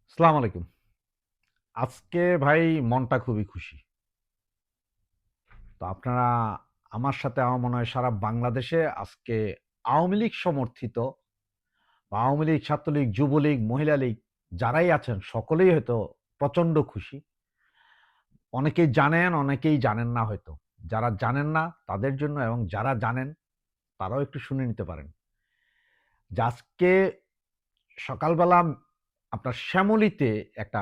আসসালামু আলাইকুম। আজকে ভাই মনটা খুবই খুশি। তো আপনারা আমার সাথে আমার মনে হয় সারা বাংলাদেশে আজকে আওয়ামী লীগ সমর্থিত বা আওয়ামী লীগ, ছাত্রলীগ, যুবলীগ, মহিলা লীগ যারাই আছেন সকলেই হয়তো প্রচন্ড খুশি। অনেকেই জানেন, অনেকেই জানেন না হয়তো। যারা জানেন না তাদের জন্য এবং যারা জানেন তারাও একটু শুনে নিতে পারেন। যে আজকে সকালবেলা আপনার শ্যামলীতে একটা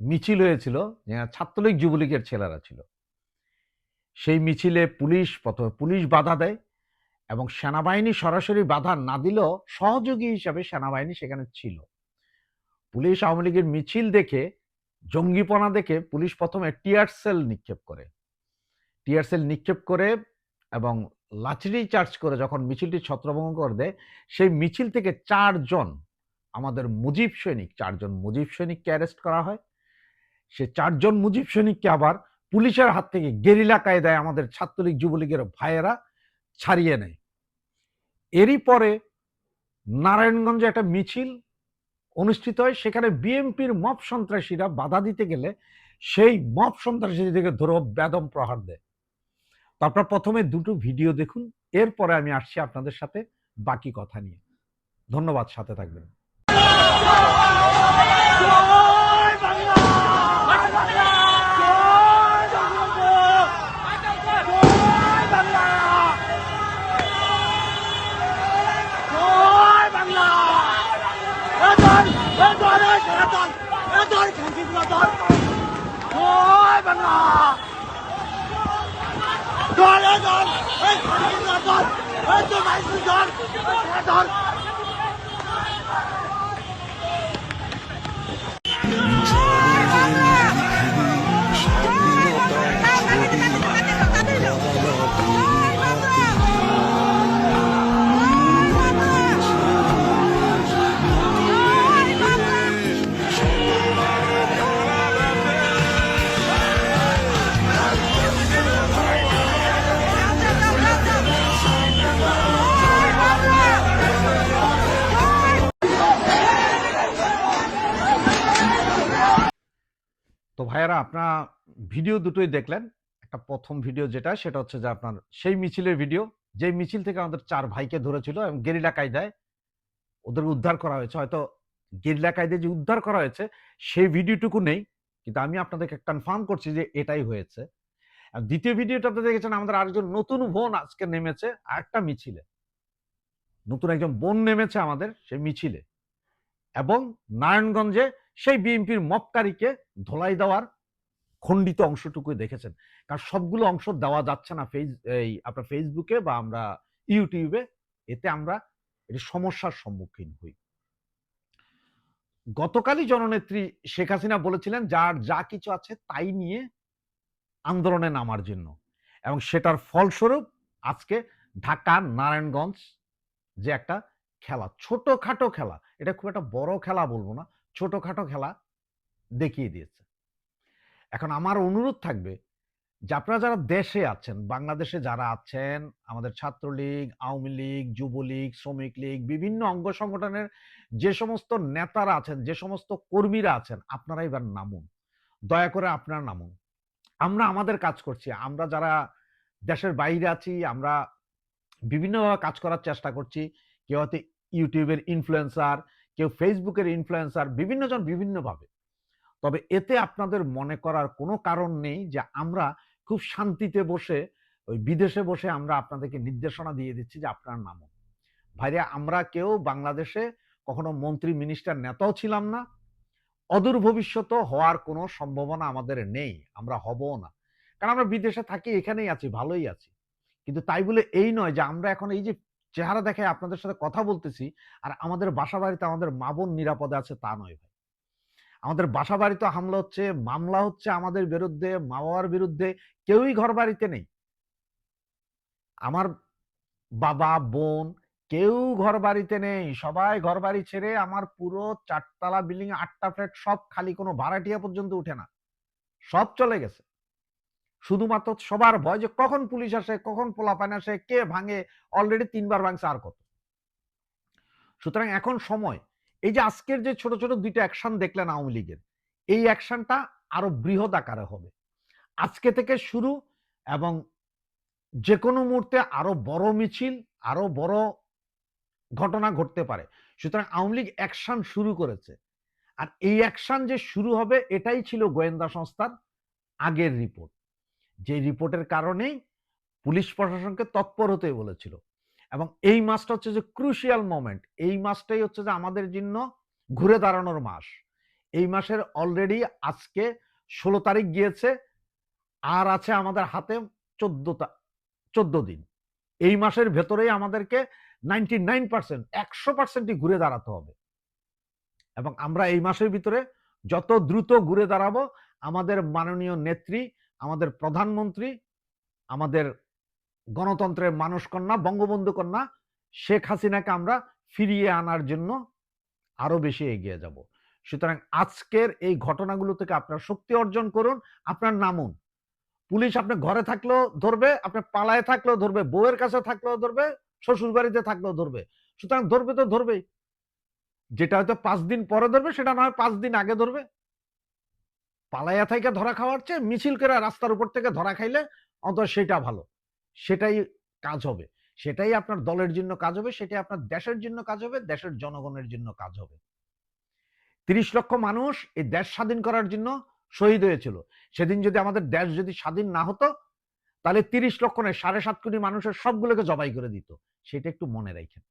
মিছিল হয়েছিল, যেখানে ছাত্রলীগ, যুবলীগের ছেলেরা ছিল। সেই মিছিলে প্রথমে পুলিশ বাধা দেয় এবং সেনাবাহিনী সরাসরি বাধা না দিলেও সহযোগী হিসাবে সেনাবাহিনী সেখানে ছিল। পুলিশ আওয়ামী লীগের মিছিল দেখে, জঙ্গিপনা দেখে পুলিশ প্রথমে টিয়ার সেল নিক্ষেপ করে এবং লাঠি চার্জ করে যখন মিছিলটি ছত্রভঙ্গ করে দেয়, সেই মিছিল থেকে আমাদের চারজন মুজিব সৈনিককে অ্যারেস্ট করা হয়। সে চারজন মুজিব সৈনিককে আবার পুলিশের হাত থেকে গেরিলা কায়দায় আমাদের ছাত্রলীগ, যুবলীগের ভাইয়েরা ছাড়িয়ে নেয়। এরই পরে নারায়ণগঞ্জে একটা মিছিল অনুষ্ঠিত হয়, সেখানে বিএনপির মব সন্ত্রাসীরা বাধা দিতে গেলে সেই মব সন্ত্রাসীদেরকে ধরে বেদম প্রহার দেয়। তো আপনারা প্রথমে দুটো ভিডিও দেখুন, এরপরে আমি আসছি আপনাদের সাথে বাকি কথা নিয়ে। ধন্যবাদ, সাথে থাকবেন। তো ভাইয়ারা, আপনারা ভিডিও দুটোই দেখলেন। একটা প্রথম ভিডিও সেটা হচ্ছে যে আপনার সেই মিছিলের ভিডিও, যে মিছিল থেকে আমাদের ৪ ভাইকে ধরেছিল এবং গেরিলা কায়দায় ওদের উদ্ধার করা হয়েছে। হয়তো গেরিলা কায়দায় যে উদ্ধার করা হয়েছে সেই ভিডিওটুকু নেই, কিন্তু আমি আপনাদেরকে কনফার্ম করছি যে এটাই হয়েছে। আর দ্বিতীয় ভিডিওটাতে দেখেছেন আমাদের আরেকজন নতুন বোন আজকে নেমেছে আরেকটা মিছিলে। নতুন একজন বোন নেমেছে আমাদের সেই মিছিলে এবং নারায়ণগঞ্জে সেই বিএনপির মপকারীকে ধোলাই দেওয়ার খণ্ডিত অংশটুকু দেখেছেন। কারণ সবগুলো অংশ দেওয়া যাচ্ছে না আপনার ফেসবুকে বা আমরা ইউটিউবে, এতে আমরা এটি সমস্যার সম্মুখীন হই। গতকালই জননেত্রী শেখ হাসিনা বলেছিলেন যার যা কিছু আছে তাই নিয়ে আন্দোলনে নামার জন্য, এবং সেটার ফলস্বরূপ আজকে ঢাকা নারায়ণগঞ্জ যে একটা খেলা, ছোটখাটো খেলা, এটা খুব একটা বড় খেলা বলবো না, ছোটখাটো খেলা দেখিয়ে দিয়েছে। এখন আমার অনুরোধ থাকবে যে আপনারা যারা দেশে আছেন, বাংলাদেশে যারা আছেন, আমাদের ছাত্রলীগ, আওয়ামী লীগ, যুবলীগ, শ্রমিক লীগ, বিভিন্ন অঙ্গ সংগঠনের যে সমস্ত নেতারা আছেন, যে সমস্ত কর্মীরা আছেন, আপনারা এবার নামুন। দয়া করে আপনারা নামুন। আমরা আমাদের কাজ করছি। আমরা যারা দেশের বাইরে আছি, আমরা বিভিন্নভাবে কাজ করার চেষ্টা করছি। কেউ হয়তো ইউটিউবের ইনফ্লুয়েন্সার, কেউ ফেসবুকের ইনফ্লুয়েন্সার, বিভিন্নজন বিভিন্নভাবে। তবে এতে আপনাদের মনে করার কোনো কারণ নেই যে আমরা খুব শান্তিতে বসে ওই বিদেশে বসে আমরা আপনাদেরকে নির্দেশনা দিয়ে দিচ্ছি যে আপনার নামুন। ভাইরা, আমরা কেউ বাংলাদেশে কখনো মন্ত্রী, মিনিস্টার, নেতাও ছিলাম না। অদূর ভবিষ্যতেও হওয়ার কোনো সম্ভাবনা আমাদের নেই। আমরা হবও না। কারণ আমরা বিদেশে থাকি, এখানেই আছি, ভালোই আছি। কিন্তু তাই বলে এই নয় যে আমরা এখন এই যে চেহারা দেখায় আপনাদের সাথে কথা বলতেছি আর আমাদের বাসা বাড়িতে আমাদের মা বোন নিরাপদে আছে, তা নয় ভাই। আমাদের বাসা বাড়িতে হামলা হচ্ছে, মামলা হচ্ছে আমাদের বিরুদ্ধে, মা বাবার বিরুদ্ধে। কেউই ঘর বাড়িতে নেই। আমার বাবা, বোন কেউ ঘর বাড়িতে নেই। সবাই ঘর বাড়ি ছেড়ে আমার পুরো ৪ তলা বিল্ডিং, ৮ টা ফ্ল্যাট সব খালি, কোনো ভাড়াটিয়া পর্যন্ত উঠে না। সব চলে গেছে। শুধুমাত্র সবার ভয় যে কখন পুলিশ আসে, কখন পোলাপান আসে, কে ভাঙে। অলরেডি ৩ বার ভাঙছে, আর কত। সুতরাং এখন সময়, এই যে আজকের যে ছোট ছোট দুইটা অ্যাকশন দেখলেন আওয়ামী লীগের, এই অ্যাকশনটা আরো বৃহৎ আকারে হবে আজকে থেকে শুরু, এবং যে কোনো মুহূর্তে আরো বড় মিছিল, আরো বড় ঘটনা ঘটতে পারে। সুতরাং আওয়ামী লীগ অ্যাকশন শুরু করেছে, আর এই অ্যাকশন যে শুরু হবে এটাই ছিল গোয়েন্দা সংস্থার আগের রিপোর্ট, যে রিপোর্টের কারণেই পুলিশ প্রশাসনকে তৎপর হতে বলেছিল। এবং এই মাসটা হচ্ছে যে ক্রুশিয়াল মোমেন্ট, এই মাসটাই হচ্ছে যে আমাদের জন্য ঘুরে দাঁড়ানোর মাস। এই মাসের অলরেডি আজকে 16 তারিখ গিয়েছে, আর আছে আমাদের হাতে 14 দিন। এই মাসের ভেতরেই আমাদেরকে 99% 100%ই ঘুরে দাঁড়াতে হবে, এবং আমরা এই মাসের ভিতরে যত দ্রুত ঘুরে দাঁড়াবো, আমাদের মাননীয় নেত্রী, আমাদের প্রধানমন্ত্রী, আমাদের গণতন্ত্রের মানুষ কন্যা, বঙ্গবন্ধু কন্যা শেখ হাসিনাকে আমরা ফিরিয়ে আনার জন্য আরো বেশি এগিয়ে যাব। সুতরাং আজকের এই ঘটনাগুলো থেকে আপনার শক্তি অর্জন করুন, আপনার নামুন। পুলিশ আপনার ঘরে থাকলেও ধরবে, আপনার পালায় থাকলেও ধরবে, বউয়ের কাছে থাকলেও ধরবে, শ্বশুর বাড়িতে থাকলেও ধরবে। সুতরাং ধরবে তো ধরবেই। যেটা হয়তো 5 দিন পরে ধরবে, সেটা না হয় 5 দিন আগে ধরবে। পালাইয়া থেকে ধরা খাওয়ার চেয়ে মিছিল করে রাস্তার উপর থেকে ধরা খাইলে অন্তত সেটা ভালো, সেটাই কাজ হবে, সেটাই আপনার দলের জন্য কাজ হবে, সেটাই আপনার দেশের জন্য কাজ হবে, দেশের জনগণের জন্য কাজ হবে। 30 লক্ষ মানুষ এই দেশ স্বাধীন করার জন্য শহীদ হয়েছিল। সেদিন যদি আমাদের দেশ যদি স্বাধীন না হতো, তাহলে 30 লক্ষ নয় 7.5 কোটি মানুষের সবগুলোকে জবাই করে দিত। সেটা একটু মনে রাখেন।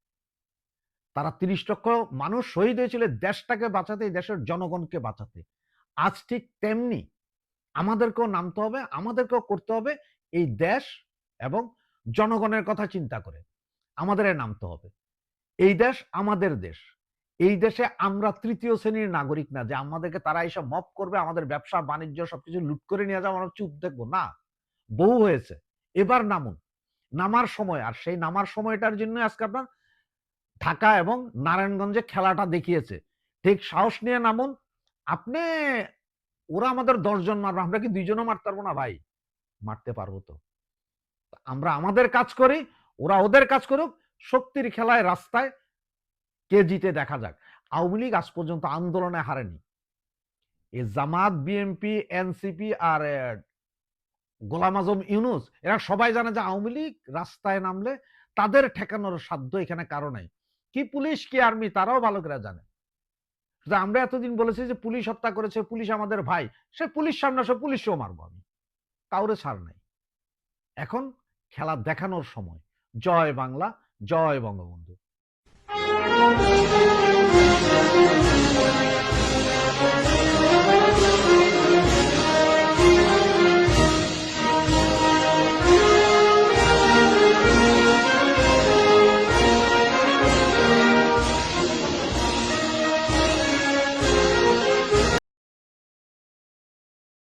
তারা 30 লক্ষ মানুষ শহীদ হয়েছিল দেশটাকে বাঁচাতে, দেশের জনগণকে বাঁচাতে। আজ ঠিক তেমনি আমাদেরকেও নামতে হবে, আমাদেরকেও করতে হবে এই দেশ এবং জনগণের কথা চিন্তা করে আমাদের নামতে হবে। এই দেশ আমাদের দেশ। এই দেশে আমরা তৃতীয় শ্রেণীর নাগরিক না, যে আমাদেরকে তারা এসব মপ করবে, আমাদের ব্যবসা বাণিজ্য সবকিছু লুট করে নিয়ে যাবো, আমরা চুপ দেখবো না। বহু হয়েছে, এবার নামুন, নামার সময়। আর সেই নামার সময়টার জন্য আজকে আপনার ঢাকা এবং নারায়ণগঞ্জে খেলাটা দেখিয়েছে। ঠিক সাহস নিয়ে নামুন। আপনি, ওরা আমাদের 10 জন মারবে, আমরা কি 2 জনও মারতে পারবো না ভাই? মারতে পারবো তো। আমরা আমাদের কাজ করি, ওরা ওদের কাজ করুক। শক্তির খেলায় রাস্তায় কে জিতে দেখা যাক। আওয়ামী লীগ আজ পর্যন্ত আন্দোলনে হারেনি। এই জামাত, বিএনপি, এনসিপি আর গোলাম আজম ইউনুস, এরা সবাই জানে যে আওয়ামী লীগ রাস্তায় নামলে তাদের ঠেকানোর সাধ্য এখানে কারো নাই। কি পুলিশ কি আর্মি, তারাও ভালো করে জানে। আমরা এতদিন বলেছি যে পুলিশ হত্যা করেছে, পুলিশ আমাদের ভাই, সে পুলিশ সামনে আসে, পুলিশও মারবো আমি, কাউরে ছাড় নাই। এখন খেলা দেখানোর সময়। জয় বাংলা, জয় বঙ্গবন্ধু।